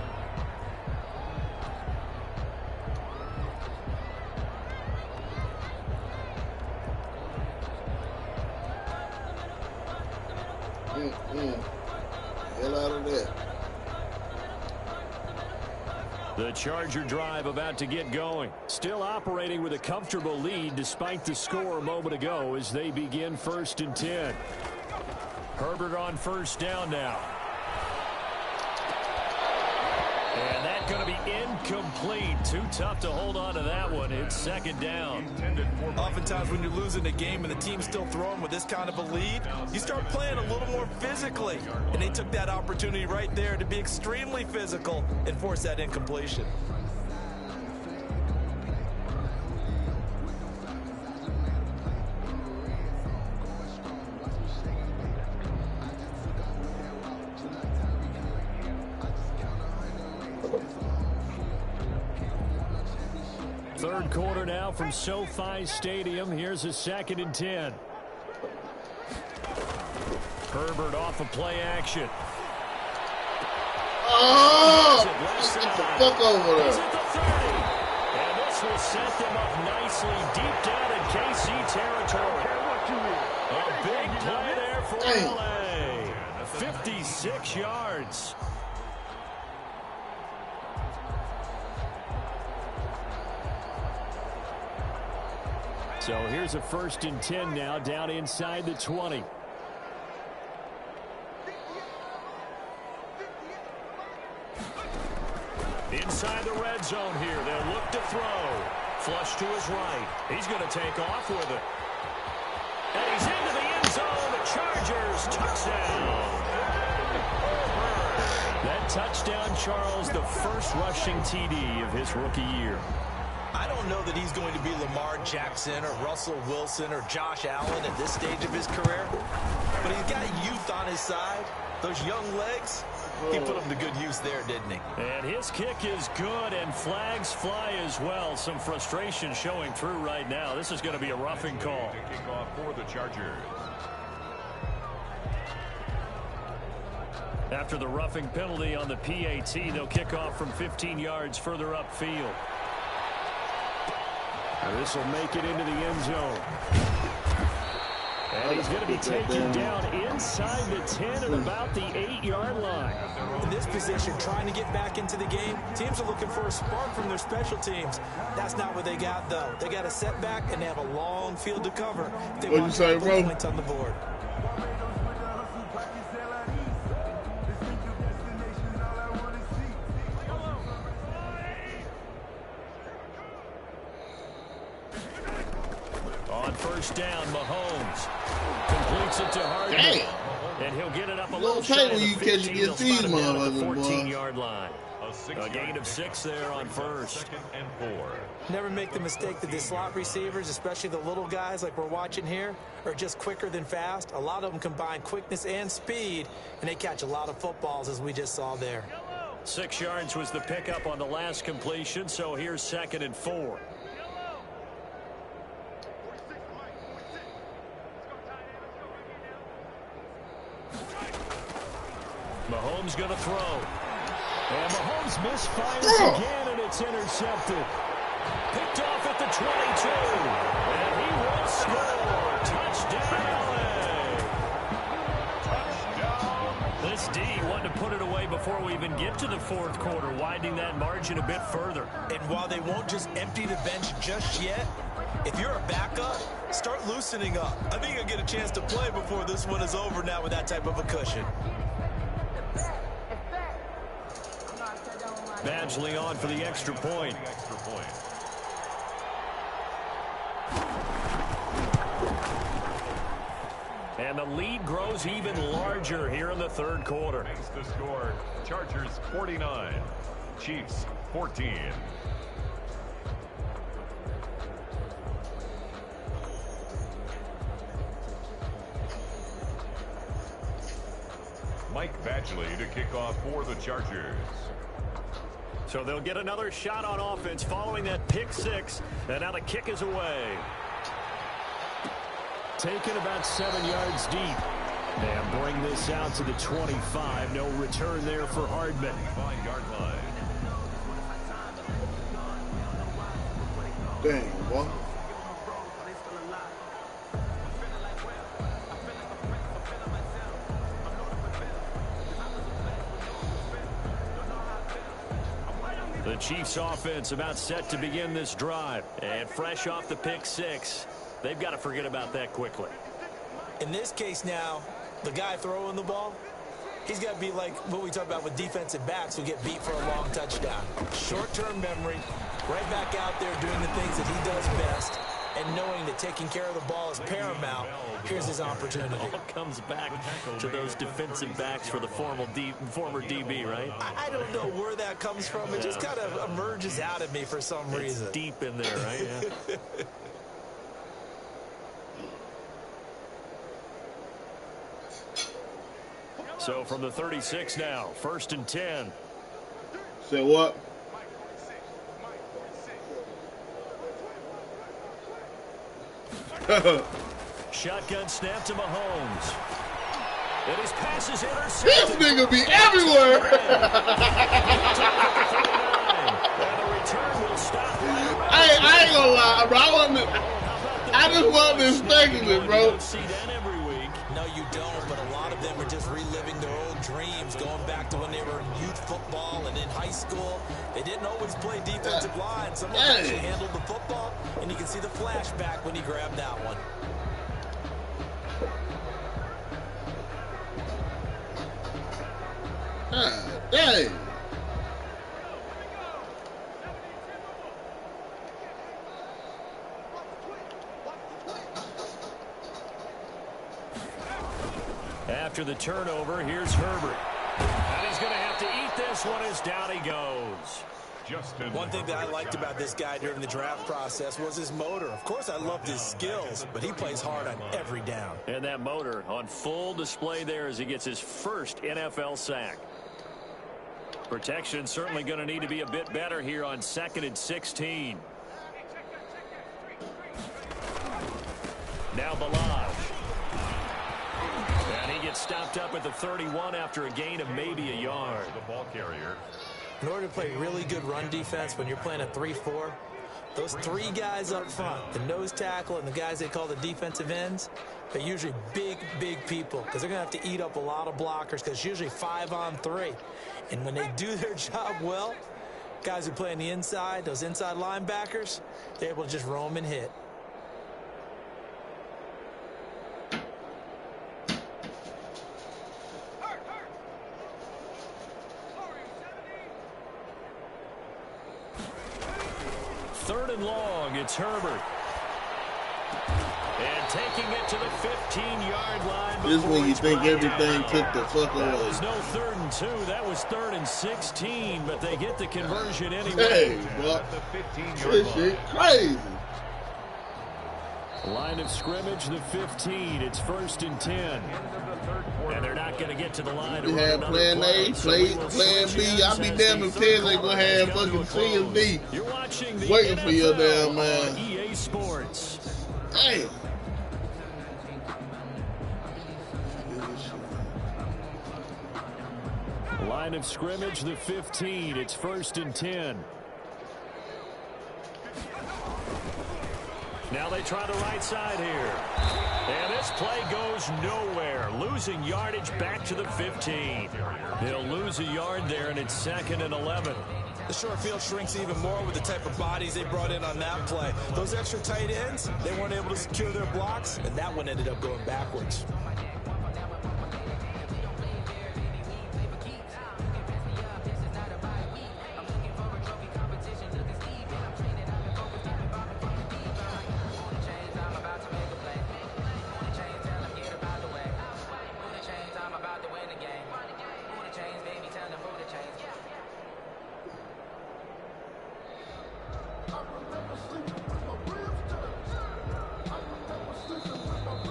Hell out of there. The Charger drive about to get going. Still operating with a comfortable lead despite the score a moment ago as they begin 1st and 10. Herbert on 1st down now. And that's going to be incomplete. Too tough to hold on to that one. It's 2nd down. Oftentimes when you're losing a game and the team's still throwing with this kind of a lead, you start playing a little more physically. And they took that opportunity right there to be extremely physical and force that incompletion. Third quarter now from SoFi Stadium. Here's a 2nd and 10. Herbert off of play action. Oh! Get the fuck over there. He's at the 30. And this will set them up nicely deep down in KC territory. A big play there for LA. 56 yards. So here's a 1st and 10 now, down inside the 20. Inside the red zone here. They'll look to throw. Flush to his right. He's going to take off with it. And he's into the end zone. The Chargers touchdown. That touchdown, Charles, the first rushing TD of his rookie year. I don't know that he's going to be Lamar Jackson or Russell Wilson or Josh Allen at this stage of his career, but he's got youth on his side. Those young legs, he put them to good use there, didn't he? And his kick is good, and flags fly as well. Some frustration showing through right now. This is going to be a roughing call. Kicking off for the Chargers. After the roughing penalty on the PAT, they'll kick off from 15 yards further upfield. This will make it into the end zone. And he's going to be taken down inside the 10 at about the 8-yard line. In this position, trying to get back into the game, teams are looking for a spark from their special teams. That's not what they got, though. They got a setback, and they have a long field to cover. They want to put points on the board. On 1st down, Mahomes completes it to Hardman. Damn. And he'll get it up a little tight shy when you of the catch 15. against these motherfuckers, 14-yard line. A gain of 6 there on 1st. 2nd and 4. Never make the mistake that the slot receivers, especially the little guys like we're watching here, are just quicker than fast. A lot of them combine quickness and speed, and they catch a lot of footballs, as we just saw there. 6 yards was the pickup on the last completion, so here's 2nd and 4. Mahomes going to throw. And Mahomes misfires again, and it's intercepted. Picked off at the 22. And he will score. Touchdown, LA. This D wanted to put it away before we even get to the 4th quarter, widening that margin a bit further. And while they won't just empty the bench just yet, if you're a backup, start loosening up. I think you'll get a chance to play before this one is over now with that type of a cushion. Badgley on for the extra point. And the lead grows even larger here in the 3rd quarter. Makes the score. Chargers 49. Chiefs 14. Mike Badgley to kick off for the Chargers. So they'll get another shot on offense following that pick 6. And now the kick is away. Taken about 7 yards deep. And bring this out to the 25. No return there for Hardman. 5-yard line. Dang, boy. Chiefs offense about set to begin this drive. And fresh off the pick six, they've got to forget about that quickly. In this case now, the guy throwing the ball, he's got to be like what we talk about with defensive backs who get beat for a long touchdown. Short-term memory, right back out there doing the things that he does best, and knowing that taking care of the ball is paramount. Here's his opportunity. It all comes back to those defensive backs for the former DB, right? I don't know where that comes from. It just kind of emerges out of me for some reason. It's deep in there, right? Yeah. So from the 36 now, 1st and 10. Say what? Shotgun snap to Mahomes. And his pass is intercepted. This nigga be everywhere. And the return will stop. I ain't gonna lie, bro. I just wasn't expecting it, bro. You don't see that every week. No, you don't, but a lot of them are just reliving their old dreams, going back to when they were in youth football and in high school. They didn't always play defensive line. Someone actually handled the football, and you can see the flashback when he grabbed that one. Dang. After the turnover, here's Herbert. And he's going to have to eat this one as down he goes. One thing that I liked about this guy during the draft process was his motor. Of course, I loved his skills, but he plays hard on every down. And that motor on full display there as he gets his first NFL sack. Protection certainly going to need to be a bit better here on 2nd and 16. Now Balaj. And he gets stopped up at the 31 after a gain of maybe a yard. The ball carrier. In order to play really good run defense when you're playing a 3-4, those three guys up front, the nose tackle and the guys they call the defensive ends, they're usually big people because they're going to have to eat up a lot of blockers because it's usually 5-on-3. And when they do their job well, guys who play on the inside, those inside linebackers, they're able to just roam and hit. Third and long, it's Herbert. And taking it to the 15-yard line. This is when you think everything took the fuck away. That was no 3rd and 2. That was 3rd and 16, but they get the conversion anyway. Hey, bro. This shit crazy. Line of scrimmage, the 15. It's 1st and 10. And they're not going to get to the line. We have plan A, plan B. I'll be damn if Ted ain't going to have fucking C and D. You're watching the waiting NFL for your damn man. EA Sports. Damn. Line of scrimmage, the 15. It's 1st and 10. Now they try the right side here. And this play goes nowhere. Losing yardage back to the 15. They'll lose a yard there, and it's 2nd and 11. The short field shrinks even more with the type of bodies they brought in on that play. Those extra tight ends, they weren't able to secure their blocks, and that one ended up going backwards.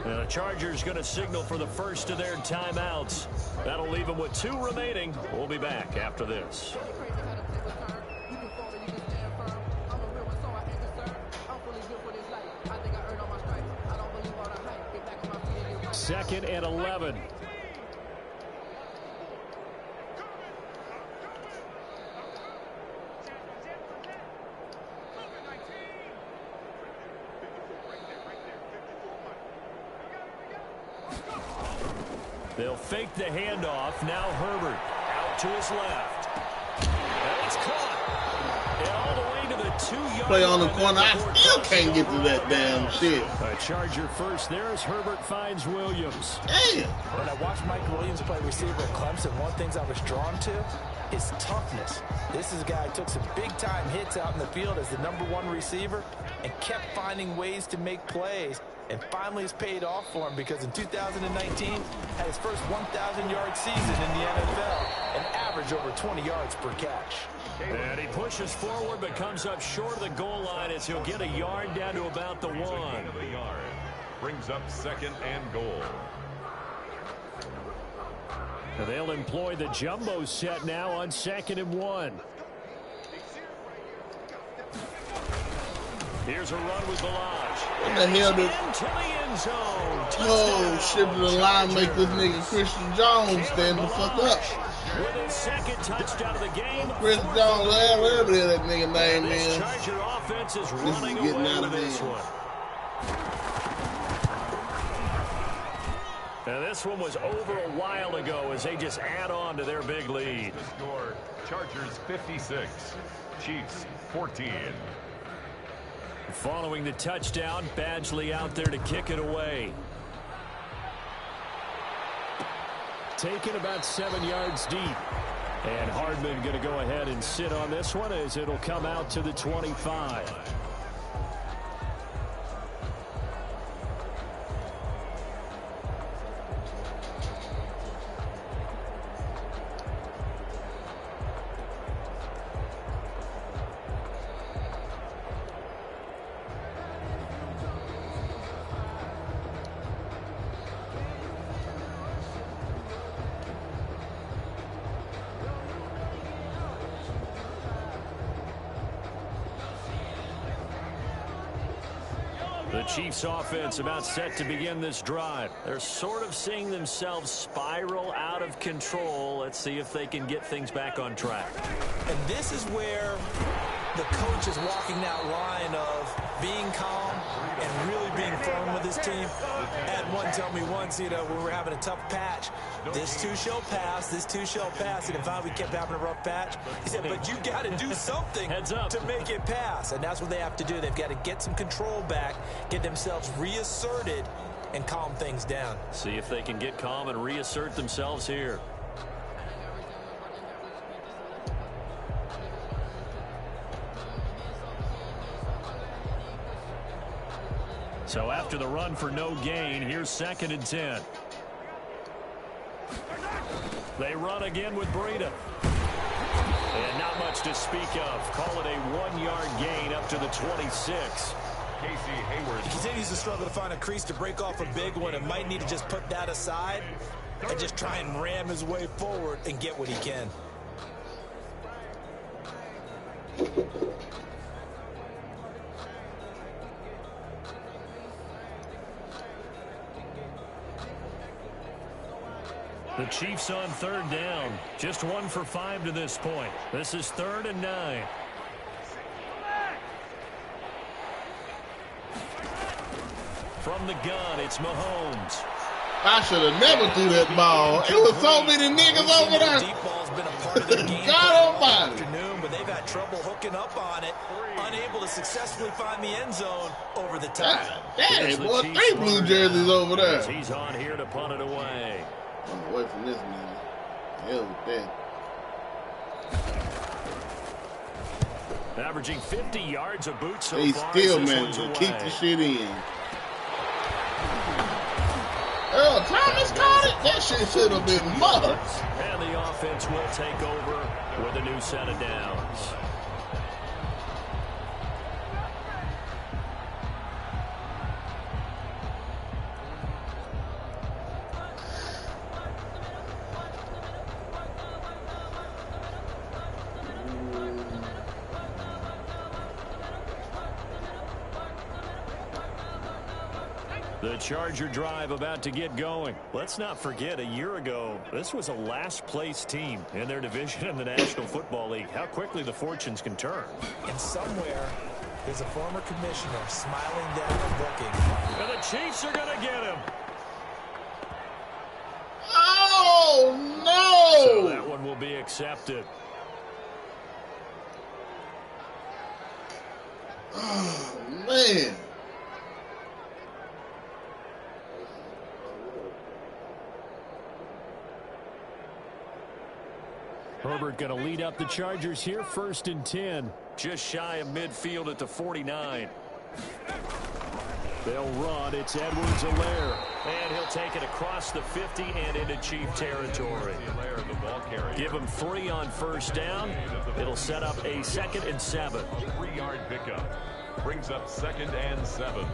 The Chargers going to signal for the first of their timeouts. That'll leave them with 2 remaining. We'll be back after this. Second and 11. They'll fake the handoff. Now Herbert out to his left. And it's caught. play on the corner. I still can't get to that damn shit. A Charger first there as Herbert finds Williams. Damn. When I watched Mike Williams play receiver at Clemson, one of the things I was drawn to is toughness. This is a guy who took some big-time hits out in the field as the #1 receiver and kept finding ways to make plays. And finally it's paid off for him because in 2019 had his first 1,000-yard season in the NFL and averaged over 20 yards per catch. And he pushes forward but comes up short of the goal line as he'll get a yard down to about the 1. Brings up 2nd and goal. They'll employ the jumbo set now on 2nd and 1. Here's a run with Balaj. What the hell did... Into the end zone. Oh, shit, did the line make this nigga Christian Jones stand the fuck up? With his 2nd touchdown of the game. Chris Jones, whatever that nigga name This is. Charger offense is This is running getting away out with of this hand. one. Now this one was over a while ago as they just add on to their big lead. The score, Chargers 56, Chiefs 14. Following the touchdown, Badgley out there to kick it away. Taken about 7 yards deep. And Hardman going to go ahead and sit on this one as it'll come out to the 25. The Chiefs offense about set to begin this drive. They're sort of seeing themselves spiral out of control. Let's see if they can get things back on track. And this is where the coach is walking that line of being calm and really being firm with his team. Had one tell me once, you know, when we were having a tough patch, this too shall pass, this too shall pass. And if we kept having a rough patch, he said, but you got to do something to make it pass. And that's what they have to do. They've got to get some control back, get themselves reasserted, and calm things down. See if they can get calm and reassert themselves here. So after the run for no gain, here's 2nd and 10. They run again with Breida. And not much to speak of. Call it a 1-yard gain up to the 26. Casey Hayward. He continues to struggle to find a crease to break off a big one and might need to just put that aside and just try and ram his way forward and get what he can. The Chiefs on 3rd down. Just 1 for 5 to this point. This is 3rd and 9. From the gun, it's Mahomes. I should have never threw that ball. It was so many niggas over there. Deep ball's been a part of the game God almighty. afternoon, but they've had trouble hooking up on it, unable to successfully find the end zone over the top. Damn, boy, 3 blue jerseys over there. He's on here to punt it away. I'm away from this man. Hell with that. Averaging 50 yards a boot so They far. still managed to keep the shit in. Earl Thomas caught it. That shit should have been mud. And the offense will take over with a new set of downs. The Charger drive about to get going. Let's not forget, a year ago, this was a last-place team in their division in the National Football League. How quickly the fortunes can turn. And somewhere, there's a former commissioner smiling down and looking. And the Chiefs are going to get him. Oh, no! So that one will be accepted. Oh, man. Herbert going to lead up the Chargers here, 1st and 10. Just shy of midfield at the 49. They'll run. It's Edwards-Helaire. And he'll take it across the 50 and into Chief territory. Give him 3 on 1st down. It'll set up a 2nd and 7. 3-yard pickup. Brings up 2nd and 7.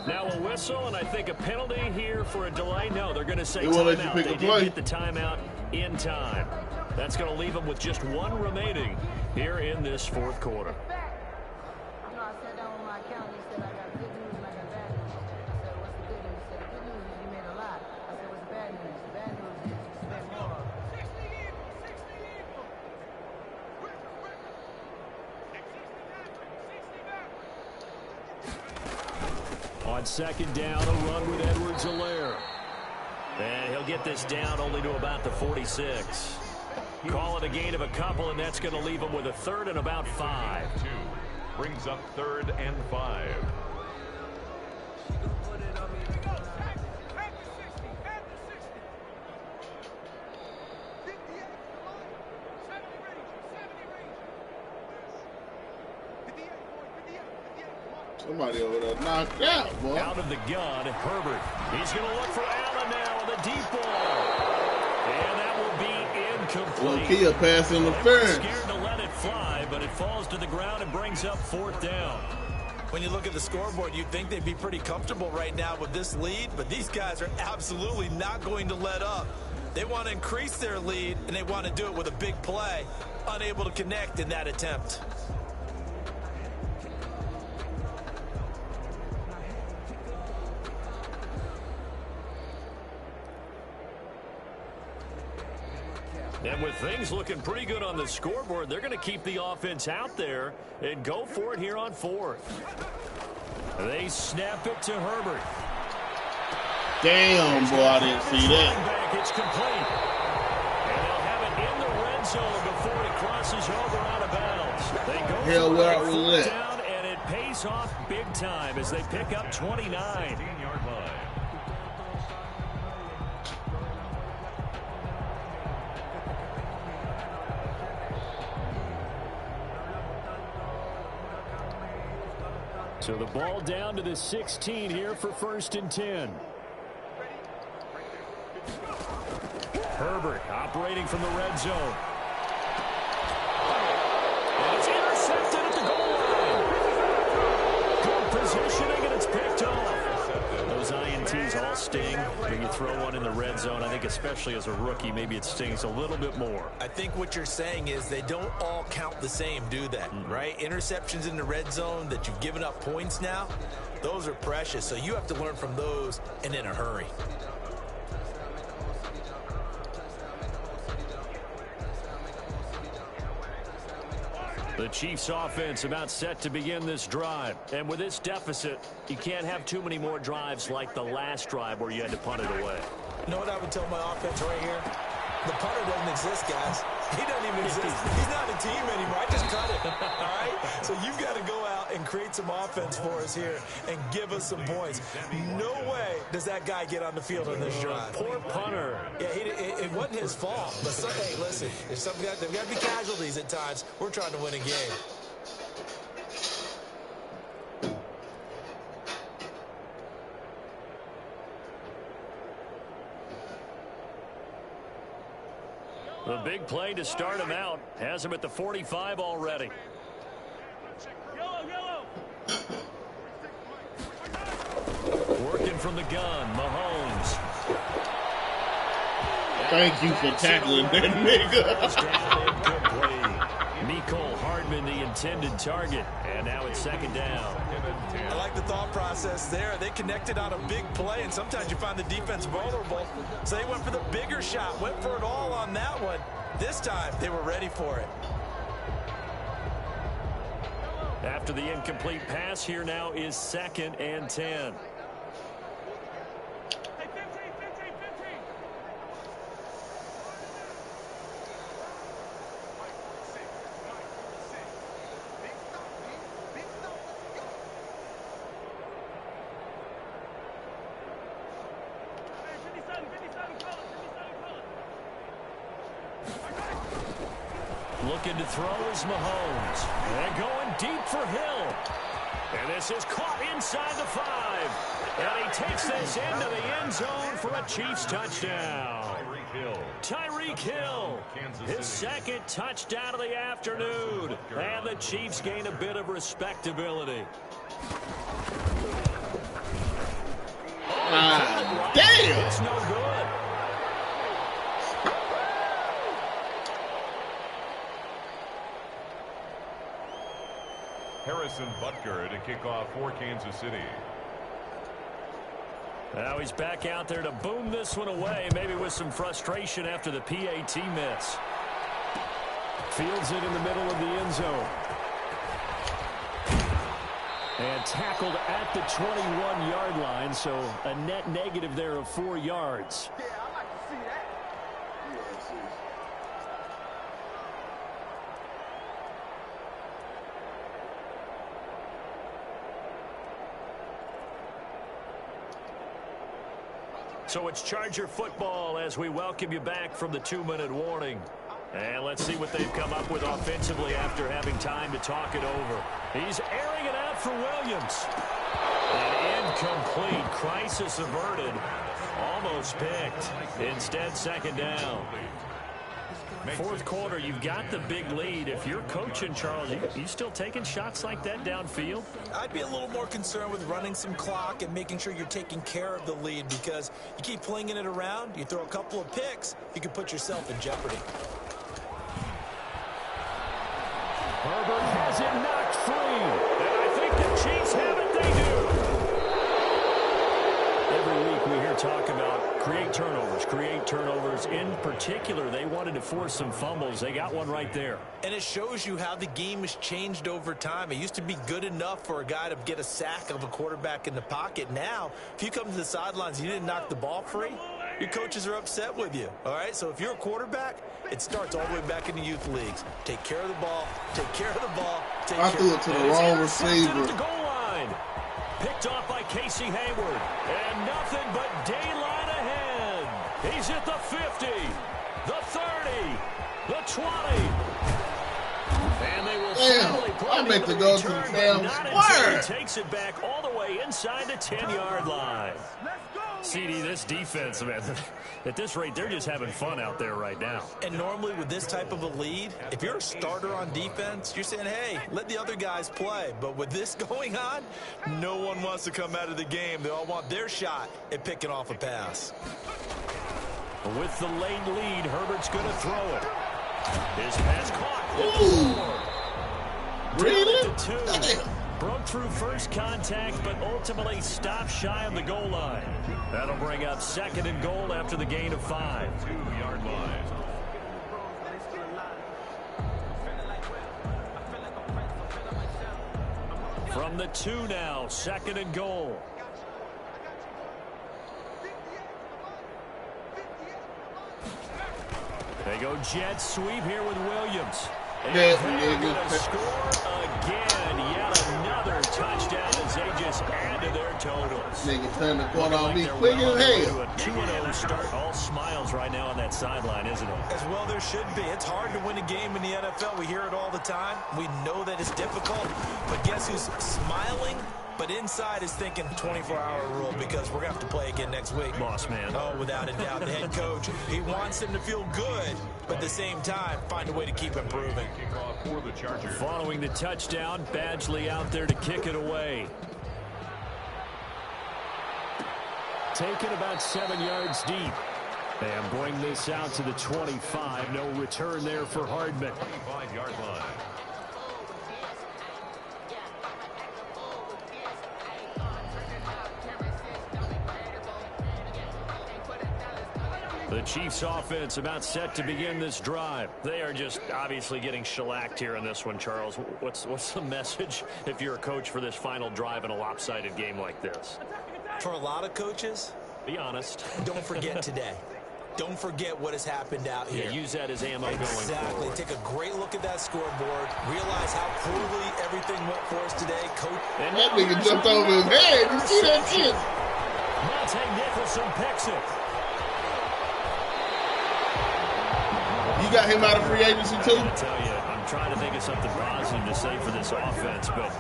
Now a whistle, and I think a penalty here for a delay. No, they're going to say timeout. They did get the timeout in time. That's going to leave them with just 1 remaining here in this 4th quarter. On 2nd down, a run with Edwards-Helaire. And he'll get this down only to about the 46. Call it a gain of a couple, and that's going to leave him with a 3rd and about 5. 2 brings up 3rd and 5. Somebody over there knocked out, boy. Out of the gun, Herbert. He's going to look for Allen now with a deep ball. And that will be incomplete. Low-key a pass interference. Scared to let it fly, but it falls to the ground and brings up 4th down. When you look at the scoreboard, you'd think they'd be pretty comfortable right now with this lead, but these guys are absolutely not going to let up. They want to increase their lead, and they want to do it with a big play. Unable to connect in that attempt. And with things looking pretty good on the scoreboard, they're going to keep the offense out there and go for it here on 4th. They snap it to Herbert. Damn, boy, I didn't see that. Back, it's complete. And they'll have it in the red zone before he crosses over out of bounds. They go Hell, where I for was it down, and it pays off big time as they pick up 29. 16-yard line. So the ball down to the 16 here for 1st and 10. Herbert operating from the red zone. And it's intercepted at the goal line. Good positioning, and it's picked off. Those INTs all sting when you throw one in the red zone. I think especially as a rookie, maybe it stings a little bit more. I think what you're saying is they don't all count the same, do they? Right? Interceptions in the red zone that you've given up points now, those are precious. So you have to learn from those and in a hurry. The Chiefs offense about set to begin this drive. And with this deficit, you can't have too many more drives like the last drive where you had to punt it away. You know what I would tell my offense right here? The punter doesn't exist, guys. He doesn't even exist. He's not a team anymore. I just cut it. All right? So you've got to go out and create some offense for us here and give us some points. No way does that guy get on the field on this drive. Poor punter. Yeah, it wasn't his fault. But hey, listen, if there've got to be casualties at times. We're trying to win a game. The big play to start him out has him at the 45 already. Working from the gun, Mahomes. Thank you for tackling that nigga. Cole Hardman, the intended target. And now it's second down. I like the thought process there. They connected on a big play, and sometimes you find the defense vulnerable. So they went for the bigger shot, went for it all on that one. This time, they were ready for it. After the incomplete pass, here now is 2nd and 10. Looking to throw is Mahomes. And going deep for Hill. And this is caught inside the 5. And he takes this into the end zone for a Chiefs touchdown. Tyreek Hill, his 2nd touchdown of the afternoon. And the Chiefs gain a bit of respectability. Damn! It's no good. Harrison Butker to kick off for Kansas City. Now he's back out there to boom this one away, maybe with some frustration after the PAT miss. Fields it in the middle of the end zone. And tackled at the 21-yard line, so a net negative there of 4 yards. Yeah, I like to see that. So it's Charger football as we welcome you back from the 2-minute warning. And let's see what they've come up with offensively after having time to talk it over. He's airing it out for Williams. An incomplete. Crisis averted. Almost picked. Instead, 2nd down. 4th quarter, you've got the big lead. If you're coaching, Charles, you still taking shots like that downfield? I'd be a little more concerned with running some clock and making sure you're taking care of the lead, because you keep flinging it around, you throw a couple of picks, you can put yourself in jeopardy. Herbert has it knocked free. And I think the Chiefs have it. They do. Every week we hear talk about create turnovers, create turnovers. In particular, they wanted to force some fumbles. They got one right there. And it shows you how the game has changed over time. It used to be good enough for a guy to get a sack of a quarterback in the pocket. Now, if you come to the sidelines and you didn't knock the ball free, your coaches are upset with you. All right, so if you're a quarterback, it starts all the way back in the youth leagues. Take care of the ball. Take care of the ball. I threw it to the wrong receiver. Goal line. Picked off by Casey Hayward. And nothing but daylight ahead. He's at the 50, the 30, the 20. And they will finally play I meant to go to the damn square. He takes it back all the way inside the 10-yard line. CD, this defense, man, at this rate, they're just having fun out there right now. And normally with this type of a lead, if you're a starter on defense, you're saying, hey, let the other guys play. But with this going on, no one wants to come out of the game. They all want their shot at picking off a pass. With the late lead, Herbert's going to throw it. His pass caught. Ooh. Really? Damn. Broke through first contact, but ultimately stopped shy of the goal line. That'll bring up 2nd and goal after the gain of 5. 2-yard line. From the 2 now, 2nd and goal. They go jet sweep here with Williams. And they're going to score again. Yet another touchdown as they just add to their totals. Nigga turn the corner on me quick as hell. A 2-0 start. All smiles right now on that sideline, isn't it? As well there should be. It's hard to win a game in the NFL. We hear it all the time. We know that it's difficult. But guess who's smiling? But inside is thinking 24-hour rule, because we're going to have to play again next week. Boss man. Oh, without a doubt. The head coach, he wants them to feel good, but at the same time, find a way to keep improving. Kickoff for the Chargers. Following the touchdown, Badgley out there to kick it away. Taken about 7 yards deep. And bring this out to the 25. No return there for Hardman. 25-yard line. The Chiefs offense about set to begin this drive. They are just obviously getting shellacked here in this one, Charles. What's the message if you're a coach for this final drive in a lopsided game like this? For a lot of coaches, be honest. Don't forget today. Don't forget what has happened out here. Yeah, use that as ammo going forward. Exactly. Take a great look at that scoreboard. Realize how poorly everything went for us today. Coach. And that nigga jumped over his head. You see that shit? Monte Nicholson picks it. You got him out of free agency too? I tell you, I'm trying to think of something positive to say for this offense, but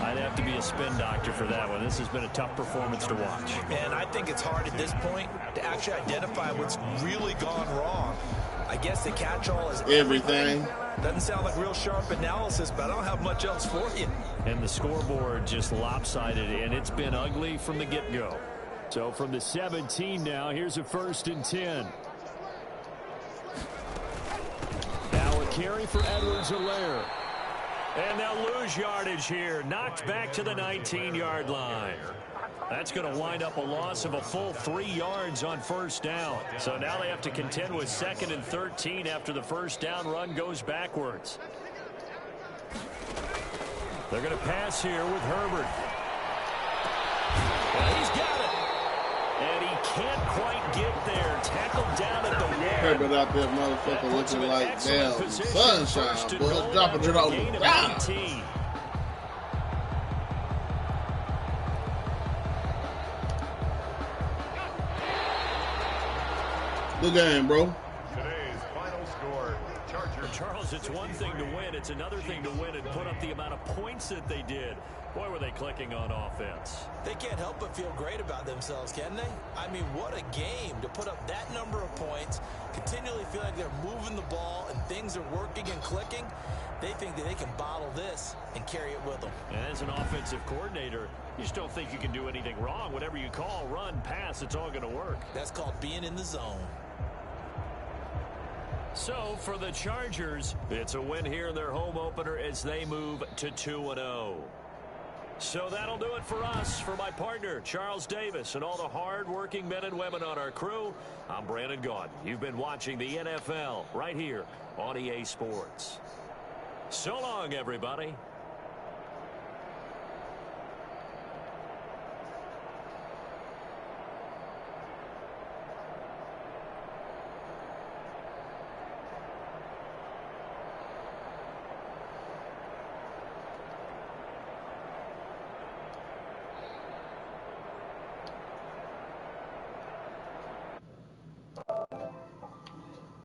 I'd have to be a spin doctor for that one. This has been a tough performance to watch. And I think it's hard at this point to actually identify what's really gone wrong. I guess the catch-all is everything. Doesn't sound like real sharp analysis, but I don't have much else for you. And the scoreboard just lopsided, and it's been ugly from the get-go. So from the 17 now, here's a 1st and 10. Now a carry for Edwards-Helaire. And they'll lose yardage here. Knocked back to the 19-yard line. That's going to wind up a loss of a full 3 yards on 1st down. So now they have to contend with 2nd and 13 after the 1st down run goes backwards. They're going to pass here with Herbert. Well, he's got it. And he can't quite get there. Tackled down at the 1. Herbert out there, motherfucker, looking like damn sunshine, boy. Dropping it on the ground. Good game, bro. Today's final score, Chargers. Charles, it's one thing to win. It's another thing to win and put up the amount of points that they did. Boy, were they clicking on offense. They can't help but feel great about themselves, can they? I mean, what a game to put up that number of points, continually feel like they're moving the ball and things are working and clicking. They think that they can bottle this and carry it with them. And as an offensive coordinator, you just don't think you can do anything wrong. Whatever you call, run, pass, it's all going to work. That's called being in the zone. So, for the Chargers, it's a win here in their home opener as they move to 2-0. So that'll do it for us. For my partner, Charles Davis, and all the hard-working men and women on our crew, I'm Brandon Gaudin. You've been watching the NFL right here on EA Sports. So long, everybody.